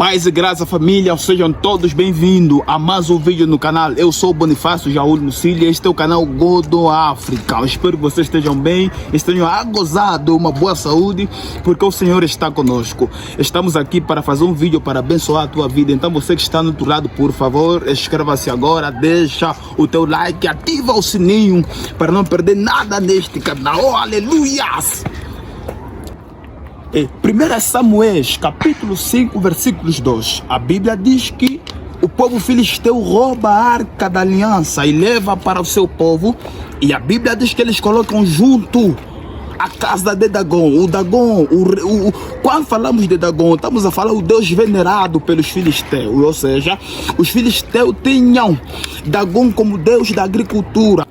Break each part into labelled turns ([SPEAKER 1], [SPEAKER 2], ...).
[SPEAKER 1] Paz e graça, família, sejam todos bem-vindos a mais um vídeo no canal. Eu sou o Bonifácio Jaúl Nucília e este é o canal Godo África. Eu espero que vocês estejam bem, estejam agozado, uma boa saúde, porque o Senhor está conosco. Estamos aqui para fazer um vídeo para abençoar a tua vida. Então você que está no outro lado, por favor, inscreva-se agora, deixa o teu like, ativa o sininho para não perder nada neste canal. Oh, aleluias! 1 Samuel, capítulo 5, versículos 2. A Bíblia diz que o povo filisteu rouba a arca da aliança e leva para o seu povo. E a Bíblia diz que eles colocam junto a casa de Dagon. O Dagon, quando falamos de Dagon, estamos a falar o Deus venerado pelos filisteus. Ou seja, os filisteus tinham Dagon como Deus da agricultura.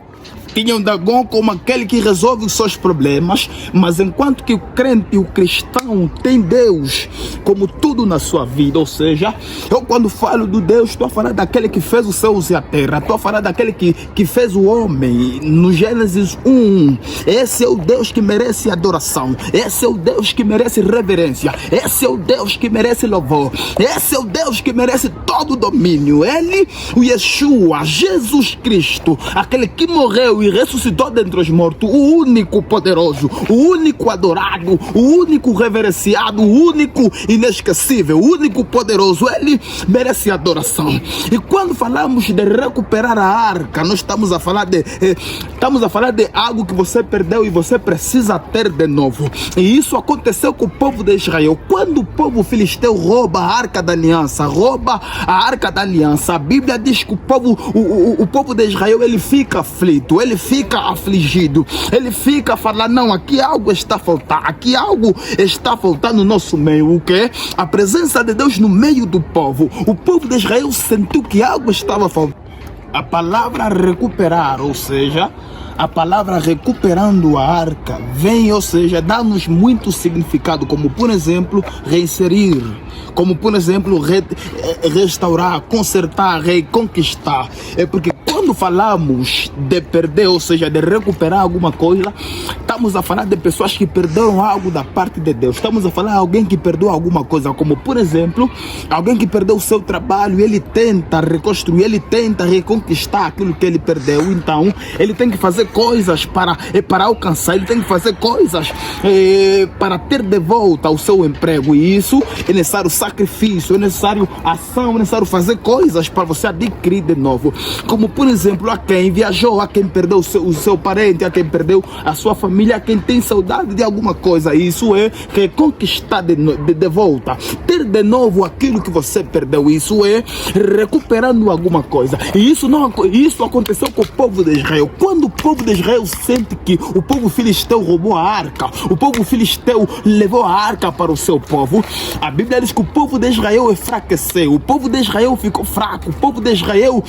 [SPEAKER 1] Tinham Dagon como aquele que resolve os seus problemas, mas enquanto que o crente e o cristão tem Deus como tudo na sua vida. Ou seja, eu quando falo do Deus, estou a falar daquele que fez os céus e a terra, estou a falar daquele que fez o homem. No Gênesis 1, esse é o Deus que merece adoração, esse é o Deus que merece reverência, esse é o Deus que merece louvor, esse é o Deus que merece todo o domínio. Ele, o Yeshua, Jesus Cristo, aquele que morreu e ressuscitou dentre os mortos, o único poderoso, o único adorado, o único reverenciado, o único inesquecível, o único poderoso. Ele merece adoração. E quando falamos de recuperar a arca, nós estamos a falar de algo que você perdeu e você precisa ter de novo. E isso aconteceu com o povo de Israel. Quando o povo filisteu rouba a arca da aliança, a Bíblia diz que o povo de Israel, ele fica aflito, ele fica afligido, ele fica a falar: não, aqui algo está a faltar, aqui algo está a faltar no nosso meio. O que? A presença de Deus no meio do povo. O povo de Israel sentiu que algo estava a faltar. A palavra recuperar, ou seja, a palavra recuperando a arca vem, ou seja, dá-nos muito significado, como por exemplo, reinserir, como por exemplo, restaurar, consertar, reconquistar. É porque quando falamos de perder, ou seja, de recuperar alguma coisa, estamos a falar de pessoas que perderam algo da parte de Deus. Estamos a falar de alguém que perdeu alguma coisa, como por exemplo, alguém que perdeu o seu trabalho, ele tenta reconstruir, ele tenta reconquistar aquilo que ele perdeu. Então, ele tem que fazer coisas para alcançar, ele tem que fazer coisas para ter de volta o seu emprego. E isso é necessário sacrifício, é necessário ação, é necessário fazer coisas para você adquirir de novo. Como por exemplo, a quem viajou, a quem perdeu o seu parente, a quem perdeu a sua família, a quem tem saudade de alguma coisa. Isso é reconquistar de volta, ter de novo aquilo que você perdeu. Isso é recuperando alguma coisa. E isso aconteceu com o povo de Israel. Quando o povo de Israel sente que o povo filisteu roubou a arca, o povo filisteu levou a arca para o seu povo, a Bíblia diz que o povo de Israel enfraqueceu, o povo de Israel ficou fraco, o povo de Israel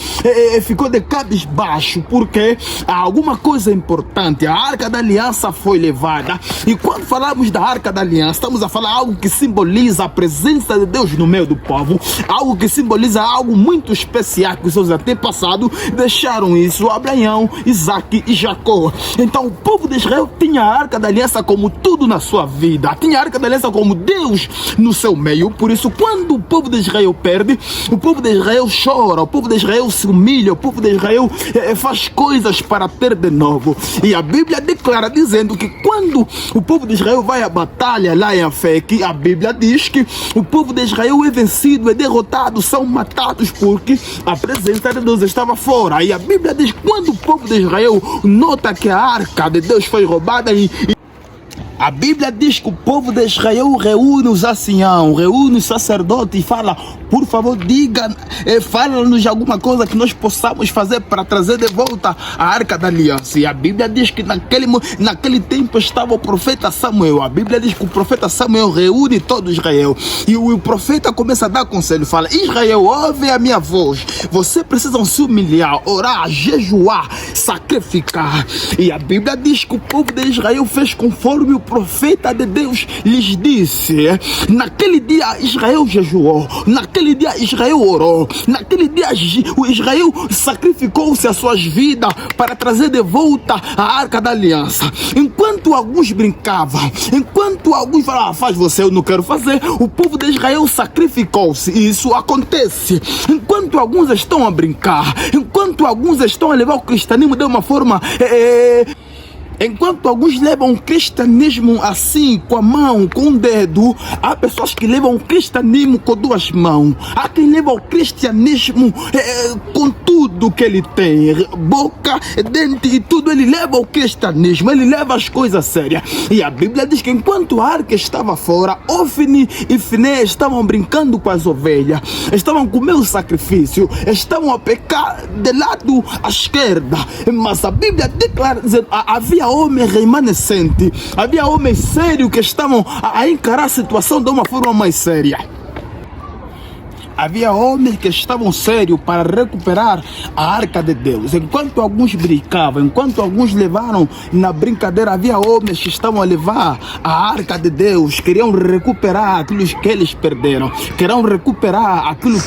[SPEAKER 1] ficou de cabisbaixo, porque há alguma coisa importante. A arca da aliança foi levada. E quando falamos da arca da aliança, estamos a falar algo que simboliza a presença de Deus no meio do povo, algo que simboliza algo muito especial que os seus antepassados deixaram isso: Abraão, Isaac e Jacó. Então o povo de Israel tinha a arca da aliança como tudo na sua vida, tinha a arca da aliança como Deus no seu meio. Por isso, quando o povo de Israel perde, o povo de Israel chora, o povo de Israel se humilha, o povo de Israel faz coisas para ter de novo. E a Bíblia declara dizendo que quando o povo de Israel vai à batalha lá em Afeque, a Bíblia diz que o povo de Israel é vencido, é derrotado, são matados porque a presença de Deus estava fora. E a Bíblia diz que quando o povo de Israel nota que a arca de Deus foi roubada, a Bíblia diz que o povo de Israel reúne os anciãos, reúne os sacerdotes e fala: por favor, fala-nos alguma coisa que nós possamos fazer para trazer de volta a arca da aliança. E a Bíblia diz que naquele tempo estava o profeta Samuel. A Bíblia diz que o profeta Samuel reúne todo Israel. E o profeta começa a dar conselho, fala: Israel, ouve a minha voz. Vocês precisam se humilhar, orar, jejuar, sacrificar. E a Bíblia diz que o povo de Israel fez conforme o profeta de Deus lhes disse: naquele dia Israel jejuou, naquele dia Israel orou, naquele dia o Israel sacrificou-se as suas vidas para trazer de volta a Arca da Aliança. Enquanto alguns brincavam, enquanto alguns falavam: faz você, eu não quero fazer, o povo de Israel sacrificou-se. E isso acontece. Enquanto alguns estão a brincar, enquanto alguns estão a levar o cristianismo de uma forma enquanto alguns levam o cristianismo assim, com a mão, com o dedo, há pessoas que levam o cristianismo com duas mãos. Há quem leva o cristianismo com tudo que ele tem, boca, dente e tudo. Ele leva o cristianismo, ele leva as coisas sérias. E a Bíblia diz que enquanto a arca estava fora, Ofni e Finé estavam brincando com as ovelhas, estavam com o meu sacrifício, estavam a pecar de lado à esquerda. Mas a Bíblia declara, dizendo, havia homens remanescentes, havia homens sérios que estavam a encarar a situação de uma forma mais séria. Havia homens que estavam sérios para recuperar a Arca de Deus. Enquanto alguns brincavam, enquanto alguns levaram na brincadeira, havia homens que estavam a levar a Arca de Deus, queriam recuperar aquilo que eles perderam, queriam recuperar aquilo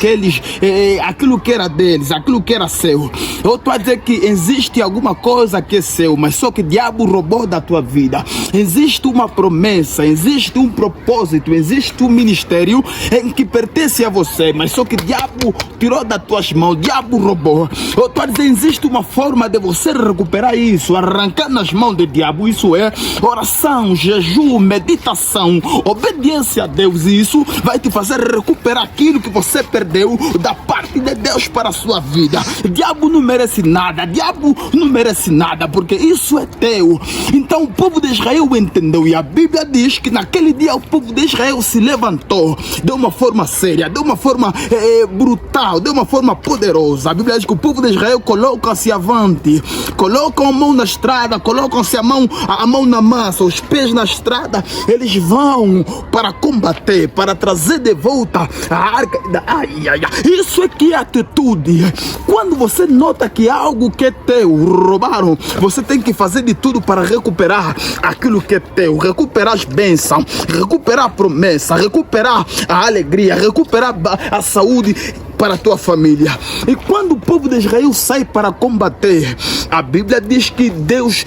[SPEAKER 1] que era deles, aquilo que era seu. Eu estou a dizer que existe alguma coisa que é seu, mas só que o diabo roubou da tua vida. Existe uma promessa, existe um propósito, existe um ministério em que pertence a você, mas só que o diabo tirou das tuas mãos, o diabo roubou. Eu estou a dizer, existe uma forma de você recuperar isso, arrancar nas mãos do diabo. Isso é oração, jejum, meditação, obediência a Deus. E isso vai te fazer recuperar aquilo que você perdeu da parte de Deus para a sua vida. O diabo não merece nada, o diabo não merece nada, porque isso é teu. Então o povo de Israel entendeu, e a Bíblia diz que naquele dia o povo de Israel se levantou de uma forma séria, de uma forma brutal, de uma forma poderosa. A Bíblia diz que o povo de Israel coloca-se avante, colocam a mão na estrada, colocam-se a mão na massa, os pés na estrada. Eles vão para combater, para trazer de volta a arca. Isso é que é atitude. Quando você nota que algo que é teu roubaram, você tem que fazer de tudo para recuperar aquilo que é teu, recuperar as bênçãos, recuperar a promessa, recuperar a alegria, recuperar a saúde para a tua família. E quando o povo de Israel sai para combater, a Bíblia diz que Deus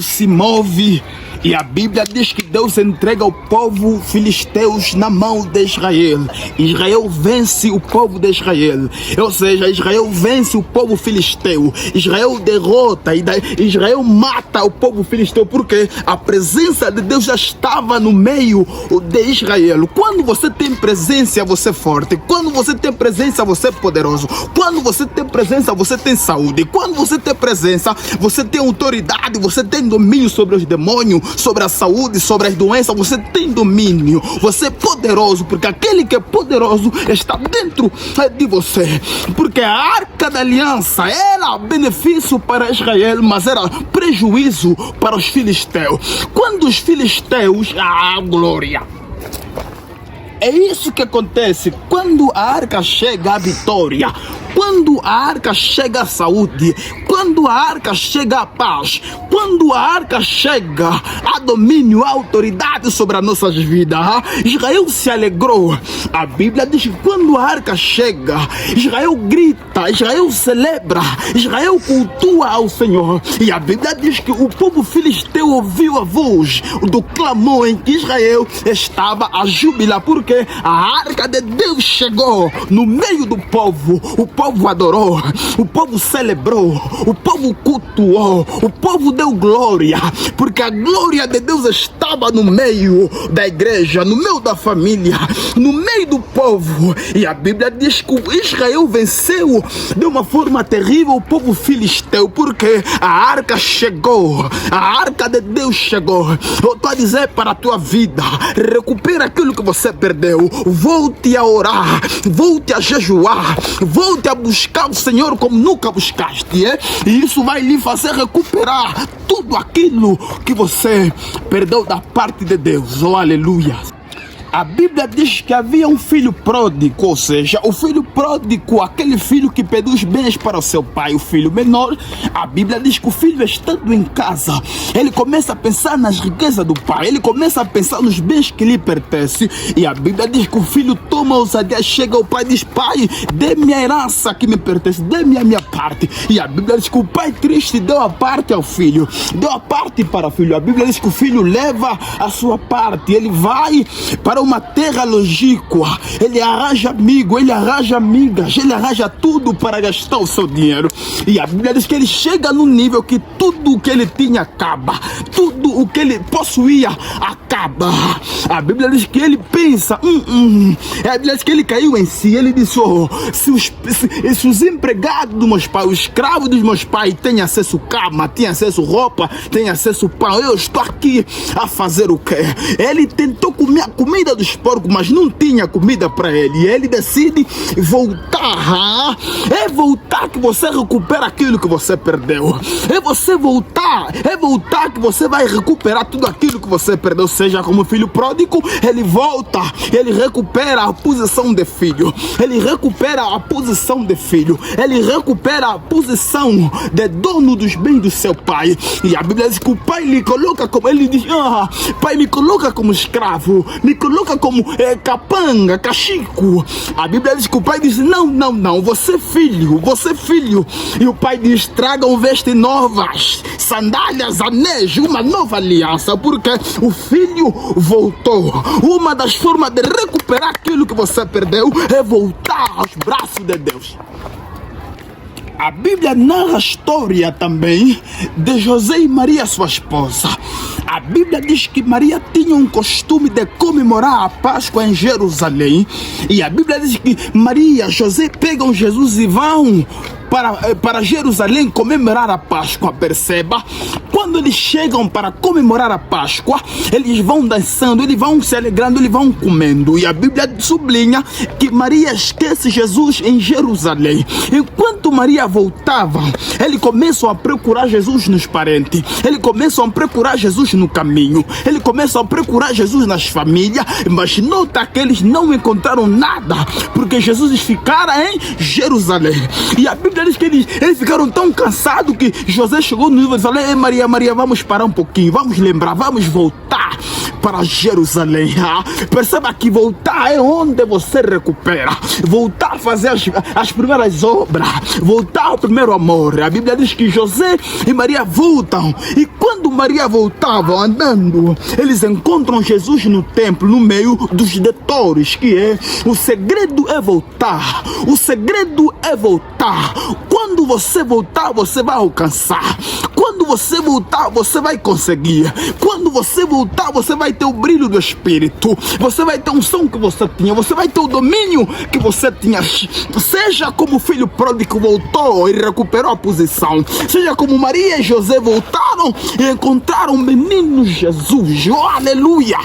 [SPEAKER 1] se move. E a Bíblia diz que Deus entrega o povo filisteus na mão de Israel. Israel vence o povo de Israel. Ou seja, Israel vence o povo filisteu. Israel derrota, Israel mata o povo filisteu, porque a presença de Deus já estava no meio de Israel. Quando você tem presença, você é forte. Quando você tem presença, você é poderoso. Quando você tem presença, você tem saúde. Quando você tem presença, você tem autoridade, você tem domínio sobre os demônios, sobre a saúde, sobre as doenças. Você tem domínio, você é poderoso, porque aquele que é poderoso está dentro de você. Porque a Arca da Aliança era benefício para Israel, mas era prejuízo para os filisteus. Quando os filisteus, glória, é isso que acontece quando a arca chega à vitória, quando a arca chega à saúde, quando a arca chega à paz, quando a arca chega a domínio, a autoridade sobre as nossas vidas. Israel se alegrou. A Bíblia diz que quando a arca chega, Israel grita, Israel celebra, Israel cultua ao Senhor. E a Bíblia diz que o povo filisteu ouviu a voz do clamor em que Israel estava a jubilar, porque a arca de Deus chegou no meio do povo. O povo adorou, o povo celebrou, o povo cultuou, o povo deu glória, porque a glória de Deus estava no meio da igreja, no meio da família, no meio do povo. E a Bíblia diz que Israel venceu de uma forma terrível o povo filisteu, porque a arca chegou, a arca de Deus chegou. Eu estou a dizer para a tua vida: recupera aquilo que você perdeu, volte a orar, volte a jejuar, volte a buscar o Senhor como nunca buscaste, e isso vai lhe fazer recuperar tudo aquilo que você perdeu da parte de Deus. Oh, aleluia. A Bíblia diz que havia um filho pródigo, ou seja, o filho pródigo, aquele filho que pediu os bens para o seu pai, o filho menor. A Bíblia diz que o filho, estando em casa, ele começa a pensar nas riquezas do pai, ele começa a pensar nos bens que lhe pertencem. E a Bíblia diz que o filho toma ousadia, chega ao pai e diz: pai, dê-me a herança que me pertence, dê-me a minha parte. E a Bíblia diz que o pai triste deu a parte ao filho, deu a parte para o filho. A Bíblia diz que o filho leva a sua parte, ele vai para uma terra longínqua, ele arranja amigo, ele arranja amigas, ele arranja tudo para gastar o seu dinheiro. E a Bíblia diz que ele chega no nível que tudo o que ele tinha acaba, tudo o que ele possuía acaba. A Bíblia diz que ele pensa, A Bíblia diz que ele caiu em si, ele disse: se os empregados dos meus pais, os escravos dos meus pais têm acesso a cama, têm acesso a roupa, têm acesso a pão, eu estou aqui a fazer o quê? Ele tentou comer a comida dos porcos, mas não tinha comida para ele. E ele decide voltar. É voltar que você recupera aquilo que você perdeu. É você voltar. É voltar que você vai recuperar tudo aquilo que você perdeu. Seja como filho pródigo, ele volta. Ele recupera a posição de filho. Ele recupera a posição de filho. Ele recupera a posição de dono dos bens do seu pai. E a Bíblia diz que o pai lhe coloca como... Ele diz: pai, me coloca como escravo. Me coloca como capanga, cachico. A Bíblia diz que o pai diz: não, você filho. E o pai diz: tragam vestes novas, sandálias, anéis, uma nova aliança, porque o filho voltou. Uma das formas de recuperar aquilo que você perdeu é voltar aos braços de Deus. A Bíblia narra a história também de José e Maria, sua esposa. A Bíblia diz que Maria tinha um costume de comemorar a Páscoa em Jerusalém. E a Bíblia diz que Maria e José pegam Jesus e vão para Jerusalém comemorar a Páscoa. Perceba, quando eles chegam para comemorar a Páscoa, eles vão dançando, eles vão se alegrando, eles vão comendo. E a Bíblia sublinha que Maria esquece Jesus em Jerusalém. Enquanto Maria voltava, eles começam a procurar Jesus nos parentes, eles começam a procurar Jesus no caminho, eles começam a procurar Jesus nas famílias, mas nota que eles não encontraram nada, porque Jesus ficara em Jerusalém. E a Bíblia diz que eles ficaram tão cansados que José chegou no nível e falou: Maria, vamos parar um pouquinho, vamos lembrar, vamos voltar para Jerusalém. Perceba que voltar é onde você recupera, voltar a fazer as primeiras obras, voltar ao primeiro amor. A Bíblia diz que José e Maria voltam, e quando Maria voltava andando, eles encontram Jesus no templo, no meio dos detores, que é: o segredo é voltar, o segredo é voltar. Quando você voltar, você vai alcançar. Quando você voltar, você vai conseguir. Quando você voltar, você vai ter o brilho do Espírito. Você vai ter um som que você tinha. Você vai ter o domínio que você tinha. Seja como o filho pródigo voltou e recuperou a posição. Seja como Maria e José voltaram e encontraram o menino Jesus. Oh, aleluia!